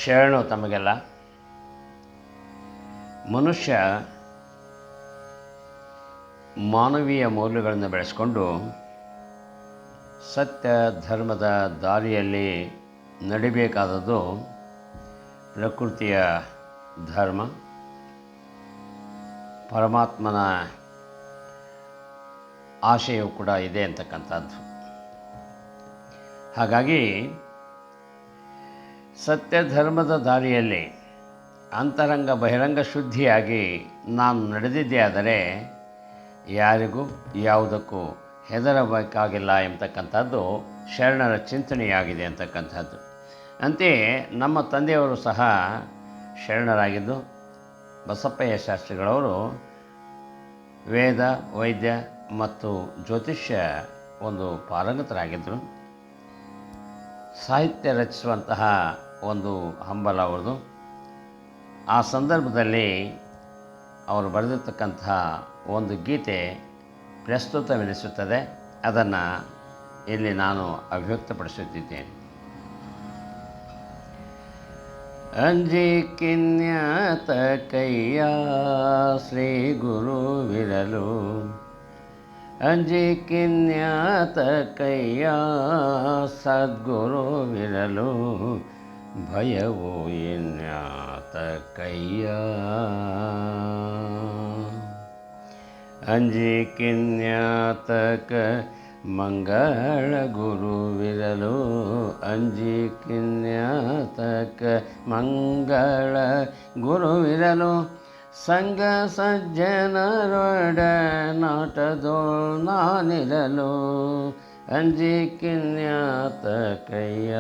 ಶರಣು ತಮಗೆಲ್ಲ. ಮನುಷ್ಯ ಮಾನವೀಯ ಮೌಲ್ಯಗಳನ್ನು ಬೆಳೆಸ್ಕೊಂಡು ಸತ್ಯ ಧರ್ಮದ ದಾರಿಯಲ್ಲಿ ನಡಿಬೇಕಾದದ್ದು ಪ್ರಕೃತಿಯ ಧರ್ಮ, ಪರಮಾತ್ಮನ ಆಶಯವು ಕೂಡ ಇದೆ ಅಂತಕ್ಕಂಥದ್ದು. ಹಾಗಾಗಿ ಸತ್ಯ ಧರ್ಮದ ದಾರಿಯಲ್ಲಿ ಅಂತರಂಗ ಬಹಿರಂಗ ಶುದ್ಧಿಯಾಗಿ ನಾನು ನಡೆದಿದ್ದೇ ಆದರೆ ಯಾರಿಗೂ ಯಾವುದಕ್ಕೂ ಹೆದರಬೇಕಾಗಿಲ್ಲ ಎಂಬತಕ್ಕಂಥದ್ದು ಶರಣರ ಚಿಂತನೆಯಾಗಿದೆ ಅಂತಕ್ಕಂಥದ್ದು. ಅಂತೆಯೇ ನಮ್ಮ ತಂದೆಯವರು ಸಹ ಶರಣರಾಗಿದ್ದು, ಬಸಪ್ಪಯ್ಯ ಶಾಸ್ತ್ರಿಗಳವರು ವೇದ, ವೈದ್ಯ ಮತ್ತು ಜ್ಯೋತಿಷ್ಯ ಒಂದು ಪಾರಂಗತರಾಗಿದ್ದರು. ಸಾಹಿತ್ಯ ರಚಿಸುವಂತಹ ಒಂದು ಹಂಬಲ ಅವ್ರದ್ದು. ಆ ಸಂದರ್ಭದಲ್ಲಿ ಅವರು ಬರೆದಿರ್ತಕ್ಕಂತಹ ಒಂದು ಗೀತೆ ಪ್ರಸ್ತುತವೆನಿಸುತ್ತದೆ. ಅದನ್ನು ಇಲ್ಲಿ ನಾನು ಅಭಿವ್ಯಕ್ತಪಡಿಸುತ್ತಿದ್ದೇನೆ. ಅಂಜಿ ಕಿನ್ಯಾತ ಕೈಯ ಶ್ರೀ ಗುರು ವಿರಲು, ಅಂಜಿ ಕಿನ್ಯಾತ ಕೈಯ ಸದ್ಗುರು ವಿರಲು, ಭಯವು ಇನ್ಯಾತ ಕೈಯ. ಅಂಜಿ ಕಿನ್ಯಾತಕ ಮಂಗಳ ಗುರುವಿರಲು, ಅಂಜಿ ಕಿನ್ಯಾತಕ ಮಂಗಳ ಗುರುವಿರಲು, ಸಂಘ ಸಜ್ಜನರೊಡ ನಾಟದೋಳ್ ನಾನಿರಲು, ಅಂಜಿ ಕಿನ್ಯಾತಕಯ್ಯ.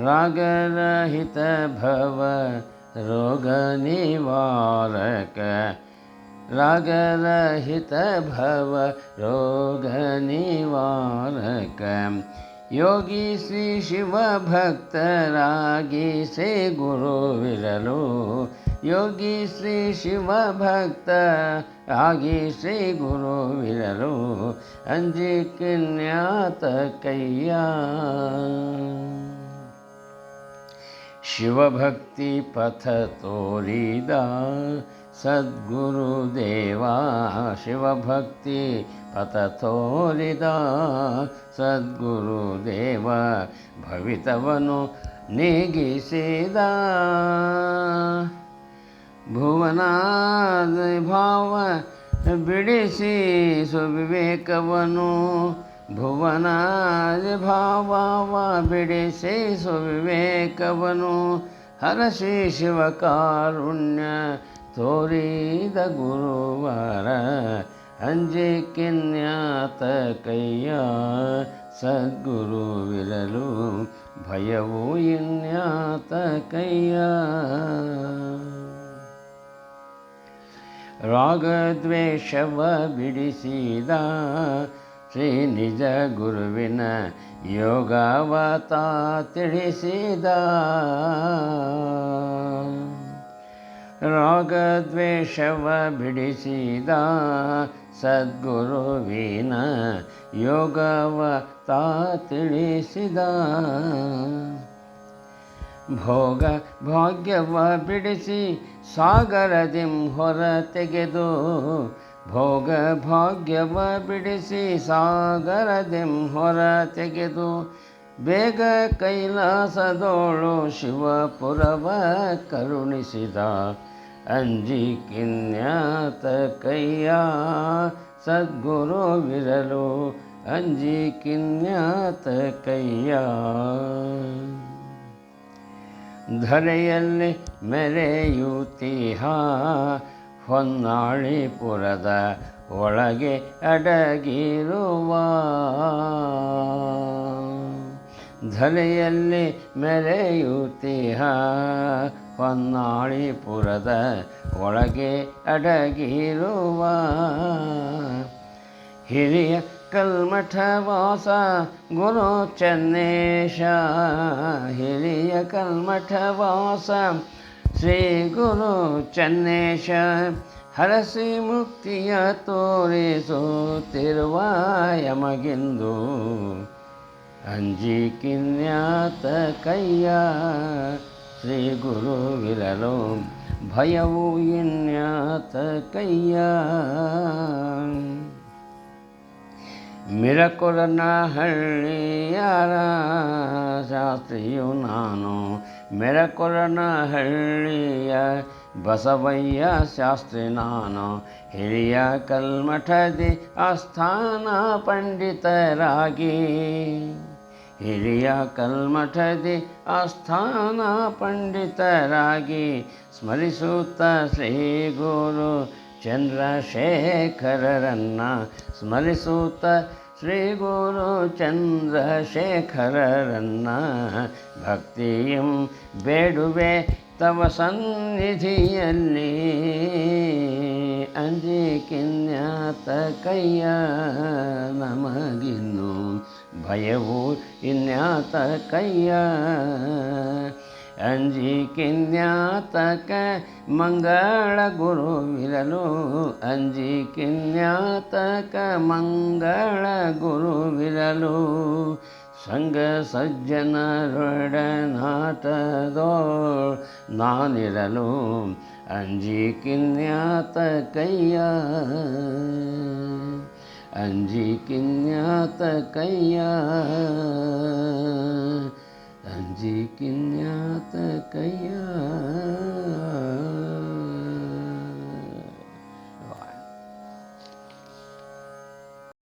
ರಾಗರಹಿತ ಭವ ರೋಗ ನಿವಾರಕ, ರಾಗರಹಿತ ಭವ ರೋಗ ನಿವಾರಕ, ಯೋಗಿ ಶ್ರೀ ಶಿವ ಭಕ್ತರಾಗಿ ಸೇ ಗುರುವಿರಲು, ಯೋಗಿ ಶ್ರೀ ಶಿವ ಭಕ್ತ ಆಗಿ ಶ್ರೀ ಗುರುವಿರಲು, ಅಂಜಿ ಕಿನ್ಯಾತಕಯ್ಯ. ಶಿವಭಕ್ತಿ ಪಥ ತೋರಿದ ಸದ್ಗುರುದೇವ, ಶಿವಭಕ್ತಿ ಪಥ ತೋರಿದ ಸದ್ಗುರುದೇವ, ಭವಿತವನು ನೀಗಿಸಿದ ಭುವನಾದ ಭಾವ ಬಿಡಿಸಿ ಸುವಿವೇಕವನು, ಭುವನಾದ ಭಾವ ಬಿಡಿಸಿ ಸುವಿವೇಕವನು, ಹರಸಿ ಶಿವ ಕಾರುಣ್ಯ ತೋರಿದ ಗುರುವರ, ಅಂಜಿ ಕಿನ್ಯಾತಕಯ್ಯ ಸದ್ಗುರುವಿರಲು, ಭಯವು ಇನ್ಯಾತಕಯ್ಯ. ರಾಗದ್ವೇಷವ ಬಿಡಿಸಿದ ಶ್ರೀ ನಿಜ ಗುರುವಿನ ಯೋಗವತ ತಿಳಿಸಿದ, ರಾಗದ್ವೇಷವ ಬಿಡಿಸಿದ ಸದ್ಗುರುವಿನ ಯೋಗವತ ತಿಳಿಸಿದ, ಭೋಗ ಭಾಗ್ಯವ ಬಿಡಿಸಿ ಸಾಗರದಿಂ ಹೊರ ತೆಗೆದು, ಭೋಗ ಭಾಗ್ಯವ ಬಿಡಿಸಿ ಸಾಗರದಿಂ ಹೊರ ತೆಗೆದು, ಬೇಗ ಕೈಲಾಸದೋಳು ಶಿವಪುರವ ಕರುಣಿಸಿದ, ಅಂಜಿ ಕಿನ್ಯಾತಕಯ್ಯ ಸದ್ಗುರುವಿರಲು, ಅಂಜಿ ಕಿನ್ಯಾತಕಯ್ಯ. ಧರೆಯಲ್ಲಿ ಮೆರೆಯುತ್ತಿಹ ಹೊನ್ನಾಳಿಪುರದ ಒಳಗೆ ಅಡಗಿರುವ, ಧರೆಯಲ್ಲಿ ಮೆರೆಯುತ್ತಿಹ ಹೊನ್ನಾಳಿಪುರದ ಒಳಗೆ ಅಡಗಿರುವ, ಹಿರಿಯ ಕಲ್ಮಠವಾಸ ಗುರು ಚನ್ನೇಶ, ಹಿರಿಯ ಕಲ್ಮಠವಾಸ ಶ್ರೀ ಗುರು ಚನ್ನೇಶ, ಹರಸಿ ಮುಕ್ತಿಯ ತೋರಿಸುತ್ತಿರುವ ಯಮಗಿಂದು, ಅಂಜಿಕಿನ್ಯಾತ ಕೈಯ ಶ್ರೀ ಗುರುವಿರಲು ಭಯವು ಇನ್ಯಾತ ಕೈಯ. ಮಿರಕೊರನಹಳ್ಳಿಯರ ಶಾಸ್ತ್ರಿಯು ನಾನು, ಮಿರಕೊರನಹಳ್ಳಿಯ ಬಸವಯ್ಯ ಶಾಸ್ತ್ರಿ ನಾನು. ಹಿರಿಯ ಕಲ್ಮಠದಿ ಆಸ್ಥಾನ ಪಂಡಿತರಾಗಿ, ಹಿರಿಯ ಕಲ್ಮಠದಿ ಆಸ್ಥಾನ ಪಂಡಿತರಾಗಿ ಸ್ಮರಿಸುತ್ತ ಶ್ರೀ ಗುರು ಚಂದ್ರಶೇಖರರನ್ನ, ಸ್ಮರಿಸುತ್ತ ಶ್ರೀ ಗುರು ಚಂದ್ರಶೇಖರರನ್ನ. ಭಕ್ತಿಯಂ ಬೇಡುವೆ ತವ ಸನ್ನಿಧಿಯಲ್ಲಿ, ಅಂಜಿಕಿನ್ಯಾತ ಕೈಯ ನಮಗಿನ್ನು ಭಯವು ಇನ್ಯಾತ ಕೈಯ. ಅಂಜಿಕಿನ್ಯಾತಕ ಮಂಗಳ ಗುರುವಿರಲು, ಅಂಜಿಕಿನ್ಯಾತಕ ಮಂಗಳ ಗುರುವಿರಲು. ಸಂಘ ಸಜ್ಜನರೊಡನಾಟದೋ ನಾನಿರಲು, ಅಂಜಿಕಿನ್ಯಾತ ಕೈಯ, ಅಂಜಿಕಿನ್ಯಾತ ಕೈಯ, ಅಂಜಿಕಿನ್ಯಾತ ಕೈಯ.